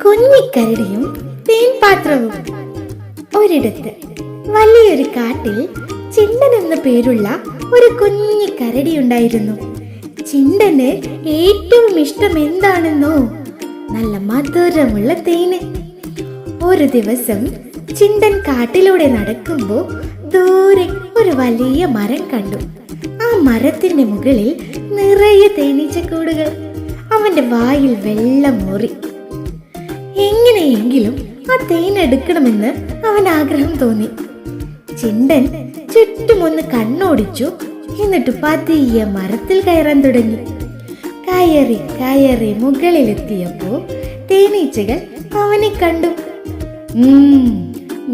കുഞ്ഞിക്കരടിയും തേൻപാത്രവും. ഒരിടത്ത് വലിയൊരു കാട്ടിൽ ചിണ്ടൻ എന്ന പേരുള്ള ഒരു കുഞ്ഞിക്കരടി ഉണ്ടായിരുന്നു. ചിണ്ടന് ഏറ്റവും ഇഷ്ടം എന്താണെന്നോ? നല്ല മധുരമുള്ള തേന്. ഒരു ദിവസം ചിണ്ടൻ കാട്ടിലൂടെ നടക്കുമ്പോൾ ദൂരെ ഒരു വലിയ മരം കണ്ടു. ആ മരത്തിന്റെ മുകളിൽ നിറയെ തേനീച്ചക്കൂടുകൾ. അവന്റെ വായിൽ വെള്ളം ഊറി. എങ്ങനെയെങ്കിലും ആ തേൻ എടുക്കണമെന്ന് അവൻ ആഗ്രഹം തോന്നി. ചിണ്ടൻ ചുറ്റുമൊന്ന് കണ്ണോടിച്ചു. എന്നിട്ട് പതിയെ മരത്തിൽ കയറാൻ തുടങ്ങി. കയറി കയറി മുകളിലെത്തിയപ്പോ തേനീച്ചകൾ അവനെ കണ്ടു.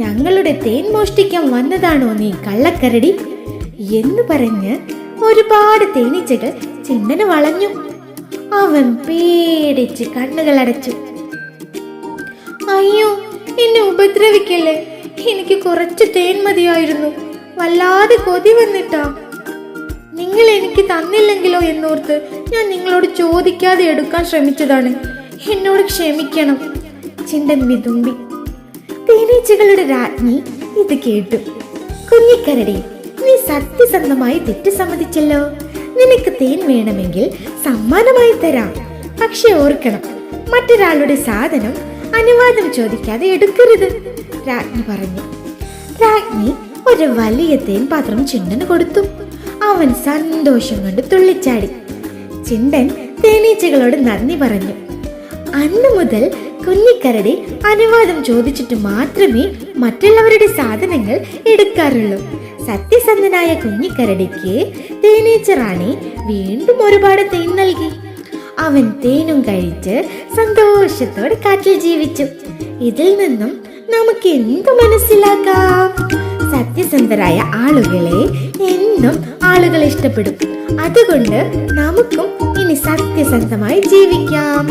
ഞങ്ങളുടെ തേൻ മോഷ്ടിക്കാൻ വന്നതാണോ നീ കള്ളക്കരടി എന്ന് പറഞ്ഞ് ഒരുപാട് തേനീച്ചകൾ ചിണ്ടന് വളഞ്ഞു. അവൻ പേടിച്ച് കണ്ണുകൾ അടച്ചു. അയ്യോ, എന്നെ ഉപദ്രവിക്കല്ലേ, എനിക്ക് കുറച്ച് തേൻ മതിയായിരുന്നു, വല്ലാതെ കൊതി വന്നിട്ടാ. നിങ്ങൾ എനിക്ക് തന്നില്ലെങ്കിലോ എന്നോർത്ത് ഞാൻ നിങ്ങളോട് ചോദിക്കാതെ എടുക്കാൻ ശ്രമിച്ചതാണ്, എന്നോട് ക്ഷമിക്കണം, ചിണ്ടൻ വിതുമ്പി. തേനീച്ചകളുടെ രാജ്ഞി ഇത് കേട്ടു. കുഞ്ഞിക്കരടി, നീ സത്യസന്ധമായി തെറ്റ് സമ്മതിച്ചല്ലോ. നിനക്ക് തേൻ വേണമെങ്കിൽ സമ്മാനമായി തരാം. പക്ഷെ ഓർക്കണം, മറ്റൊരാളുടെ സാധനം അനുവാദം ചോദിക്കാതെ എടുക്കരുത്, രാജ്ഞി പറഞ്ഞു. രാജ്ഞി ഒരു വലിയ തേൻ പാത്രം ചിണ്ടന് കൊടുത്തു. അവൻ സന്തോഷം കൊണ്ട് തുള്ളിച്ചാടി. ചിണ്ടൻ തേനീച്ചകളോട് നന്ദി പറഞ്ഞു. അന്നു മുതൽ കുഞ്ഞിക്കരടി അനുവാദം ചോദിച്ചിട്ട് മാത്രമേ മറ്റുള്ളവരുടെ സാധനങ്ങൾ എടുക്കാറുള്ളൂ. സത്യസന്ധനായ കുഞ്ഞിക്കരടിക്ക് തേനീച്ച റാണി വീണ്ടും ഒരുപാട് തേൻ നൽകി. അവൻ തേനും കഴിച്ച് സന്തോഷത്തോടെ കാട്ടിൽ ജീവിച്ചു. ഇതിൽ നിന്നും നമുക്ക് എന്ത് മനസ്സിലാക്കാം? സത്യസന്ധരായ ആളുകളെ എന്നും ആളുകൾ ഇഷ്ടപ്പെടും. അതുകൊണ്ട് നമുക്കും ഇനി സത്യസന്ധമായി ജീവിക്കാം.